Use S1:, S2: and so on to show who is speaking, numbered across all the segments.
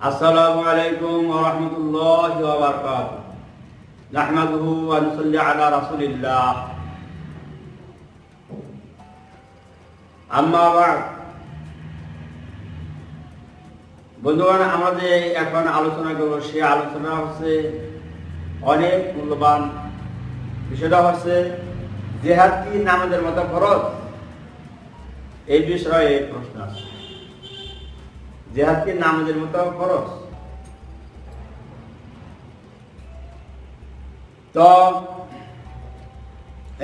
S1: আসসালামু আলাইকুম ওয়া রাহমাতুল্লাহি ওয়া বারাকাতুহু। নাহমাদুহু ওয়া নুসাল্লি আলা রাসূলিল্লাহ। আম্মা বা'দ। বন্ধুগণ, আমরা যে এখন আলোচনা করব সেই আলোচনা হচ্ছে অনেক মূল্যবান। বিষয়টা হচ্ছে জিহাদ কি নামাজের মতো ফরজ? এই বিষয়ে প্রশ্ন আছে। জিহাদ কি নামাজের মতো ফরজ? তো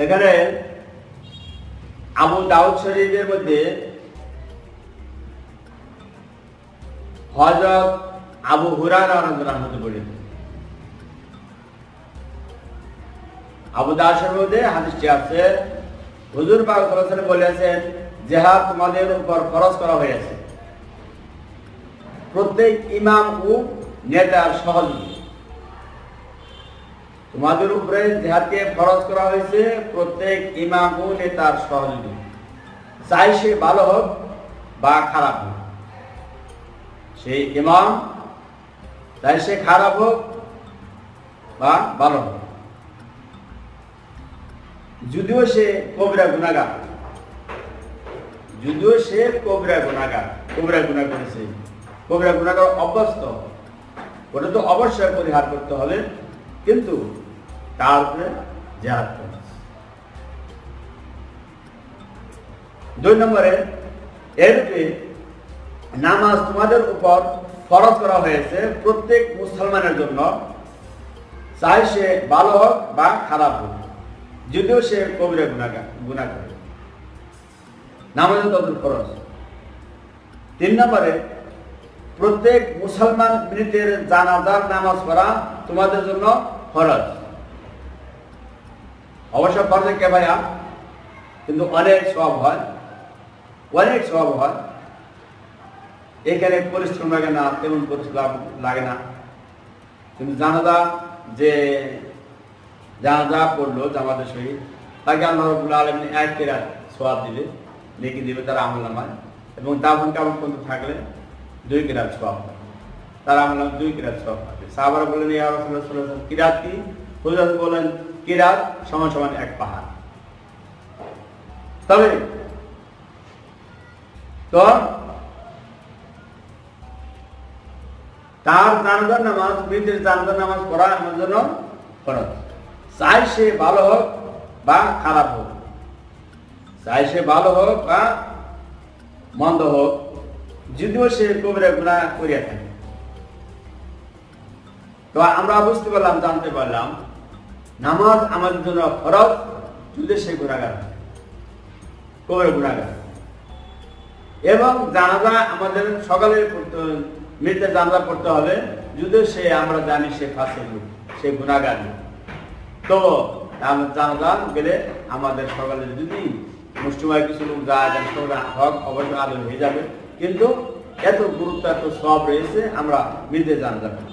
S1: এখানে আবু দাউদ শরীফের মধ্যে হযরত আবু হুরায়রা রাদিয়াল্লাহু আনহু বলেন, আবু দাউদ শরীফের মধ্যে হাদিসটি আছে, হুজুর পাক সাল্লাল্লাহু আলাইহি ওয়াসাল্লাম বলেছেন, জিহাদ তোমাদের উপর ফরজ করা হয়েছে প্রত্যেক ইমাম ও নেতার সহযোগী। তোমাদের উপরে জিহাদকে ফরজ করা হয়েছে প্রত্যেক ইমাম ও নেতার সহযোগী, চাই সে ভালো হোক বা খারাপ হোক। সেই ইমাম চাই সে খারাপ হোক বা ভালো হোক, যদিও সে কবিরা গুনাহগার, যদিও সে কবিরা গুনাহগার, কবিরা গুনাহ করেছে, কবিরা গুনাহগার অভ্যস্ত, ওটা তো অবশ্যই পরিহার করতে হবে, কিন্তু তার উপরে জিহাদ করতে। 2 নম্বরে, এরূপে নামাজ তোমাদের উপর ফরজ করা হয়েছে প্রত্যেক মুসলমানের জন্য, চাই সে ভালো হোক বা খারাপ হোক, যদিও সে কবিরা গুনাহ করে। নামাজের তাদের ফরজ। 3 নম্বরে, প্রত্যেক মুসলমান মৃতের জানাজার নামাজ পড়া তোমাদের জন্য ফরজ। অবশ্য ফরজে কিফায়া, কিন্তু অনেক সওয়াব হয়, অনেক সওয়াব হয়। এখানে পরিশ্রম লাগে না, তেমন পরিশ্রম লাগে না, কিন্তু জানাজা পড়লো জামাতের সহিত, তাকে আল্লাহ রাব্বুল আলামিন 1 কিরাত সওয়াব দিবে, নেকি দিবে তার আমলনামায়, এবং দাফন কাফন পর্যন্ত থাকলে 2 কিরাত সওয়াব পাবে, তার আমলনামায় 2 কিরাত সওয়াব পাবে। সাহাবারা বললেন, ইয়া রাসূলুল্লাহ সাল্লাল্লাহু আলাইহি ওয়াসাল্লাম, কিরাত কি? হুজুর বলেন, কিরাত সমান সমান 1 পাহাড়। তবে তো তার জানাজার নামাজ, মৃতের জানাজার নামাজ পড়া আমার জন্য ফরজ, চাই সে ভালো হোক বা খারাপ হোক, চাই সে ভালো হোক বা মন্দ হোক, যদিও সে কবিরা গুনাহ করিয়া থাকে। তো আমরা বুঝতে পারলাম, জানতে পারলাম, নামাজ আমাদের জন্য ফরজ যদি সে গুনাহগার, কবিরা গুনাহগার। এবং জানাজা আমাদের সকালে মৃতের জানাজা পড়তে হবে, যদিও সে, আমরা জানি সে ফাসিক লোক, সে গুনাহগার লোক। তো জানাজা গেলে আমাদের সকালে যদি মুসলিমায় কিছু লোক যায়, হক অবশ্যই আদর হয়ে যাবে, কিন্তু এত গুরুত্ব, এত সওয়াব রয়েছে, আমরা মৃতের জানাজা করি।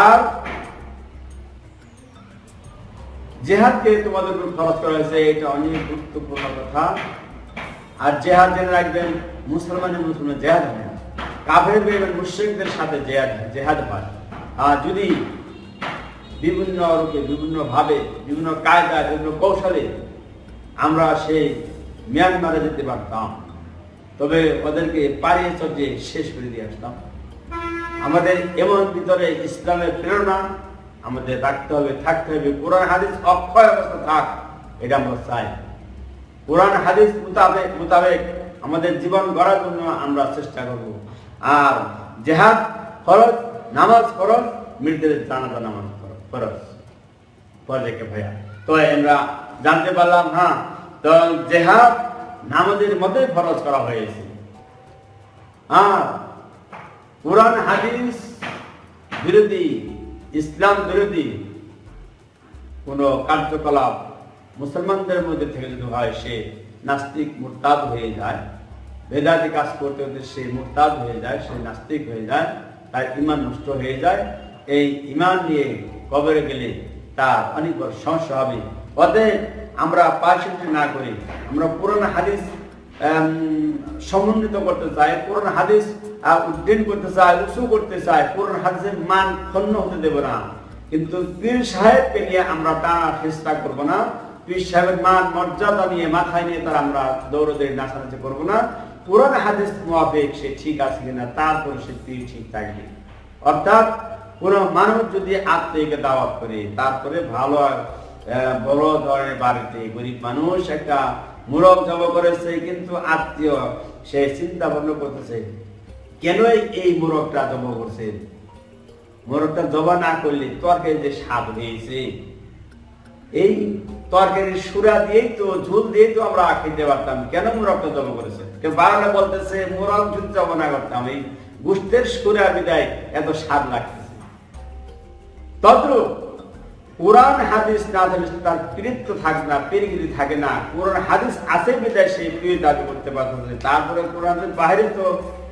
S1: আর জিহাদকে তোমাদের উপর খরচ করা হয়েছে, এটা অনেক গুরুত্বপূর্ণ কথা। আর জিহাদ জেনে রাখবেন, মুসলমানের জিহাদ হয় না, কাফের এবং মুশরিকদের সাথে জিহাদ হয়। আর যদি বিভিন্ন রূপে, বিভিন্ন ভাবে, বিভিন্ন কায়দায়, বিভিন্ন কৌশলে আমরা সেই মিয়ানমারে যেতে পারতাম, তবে ওদেরকে পাড়িয়ে চড়িয়ে শেষ করে দিয়ে আসতাম। আমাদের এমন ভিতরে ইসলামের প্রেরণা আমাদের রাখতে হবে, থাকতে হবে। কোরআন হাদিস অক্ষয় অবস্থা থাক, এটা আমরা চাই। কোরআন হাদিস মোতাবেক আমাদের জীবন গড়ার জন্য আমরা চেষ্টা করব। আর জিহাদ ফরজ, নামাজ ফরজ, মৃতের জানাজা নামাজ ফরজ, ফরজে কিফায়া। তো আমরা জানতে পারলাম, হ্যাঁ, তো জিহাদ নামাজের মধ্যে ফরজ করা হয়েছে। আর কোরআন হাদিস বিরোধী, ইসলাম বিরোধী কোন কার্যকলাপ মুসলমানদের মধ্যে থেকে যদি হয়, সে নাস্তিক মুরতাদ হয়ে যায়, বেদাতি কাজ করতে করতে সে মুরতাদ হয়ে যায়, সে নাস্তিক হয়ে যায়, তার ঈমান নষ্ট হয়ে যায়। এই ঈমান নিয়ে কবরে গেলে তার অনেক বড় সমস্যা হবে। অতএব আমরা পার্সেন্ট না করি, আমরা পুরানো হাদিস সমন্বিত করতে চাই, পুরানো হাদিস উদ্দিন করতে চাই, উঁচু করতে চাই, পুরানো হাদিসের মান ক্ষুণ্ণ হতে দেব না। কিন্তু পীর সাহেবকে নিয়ে আমরা টানা চেষ্টা করবো না, পীর সাহেবের মান মর্যাদা নিয়ে মাথায় নিয়ে তার আমরা দৌড়দৌড়ি নাচানাচি করবো না। পুরানো হাদিস মোয়াফিক সে ঠিক আছে কিনা, তারপর সে পীর ঠিক থাকবে। অর্থাৎ কোন মানুষ যদি আত্মীয়কে দাওয়াত করে, তারপরে ভালো বড় ধরনের বাড়িতে গরিব মানুষ একটা মুরগ জব করেছে, কিন্তু আত্মীয় সে চিন্তা ভাবনা করতেছে কেন এই মুরগটা জব করছে, মুরগটা জবা না করলে তরকারি যে স্বাদ হয়েছে, এই তরকারির সুরা দিয়েই তো ঝোল দিয়েই তো আমরা খেতে পারতাম, কেন মুরগটা জব করেছে? কেউ বারোটা বলতেছে মুরগ যদি জব না করতাম এই গোষ্ঠের সুরা বিদায় এত স্বাদ লাগতেছে। তদ্রূপ কোরআন হাদিস না থাকলে তার পীড়িত্ব থাকে না, পীরগিরি থাকে না। কোরআন হাদিস আছে বিদায় সেই পীর দাবি করতে পারতেছে। তারপরে কোরআনের বাইরে তো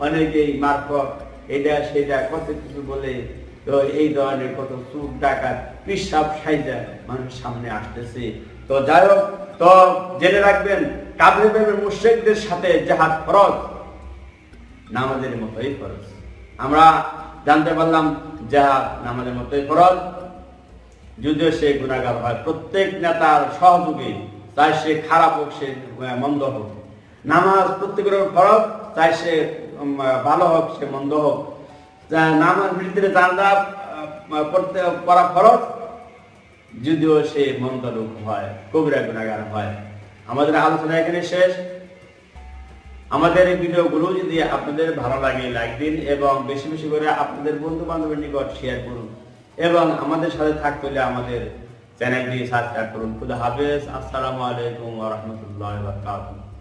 S1: অনেকেই মারফত এটা সেটা কত কিছু বলে, তো এই ধরনের কত চুপ ডাকাত পিসাব সাইজা মানুষের সামনে আসতেছে। তো যাই হোক, তো জেনে রাখবেন কাফের মুশরিকদের সাথে জিহাদ ফরজ, নামাজের মতোই ফরজ। আমরা জানতে পারলাম জিহাদ নামাজের মতোই ফরজ, যদিও সে গুনাহগার হয়। প্রত্যেক নেতার সহযোগী, চাই সে খারাপ হোক সে মন্দ হোক, নামাজ প্রত্যেকের ফরজ, চাই সে ভালো হোক সে মন্দ হোক। নামাজ ভিতরে জানাজা পড়া ফরজ, যদিও সে মন্দ লোক হয়, কবিরা গুনাহগার হয়। আমাদের আলোচনা এখানে শেষ। আমাদের এই ভিডিওগুলো যদি আপনাদের ভালো লাগে লাইক দিন এবং বেশি বেশি করে আপনাদের বন্ধু বান্ধবের নিকট শেয়ার করুন এবং আমাদের সাথে থাকতে হলে আমাদের চ্যানেলটি সাবস্ক্রাইব করুন। খুদা হাফেজ। আসসালামু আলাইকুম ওয়া রাহমাতুল্লাহি ওয়া বারাকাতুহু।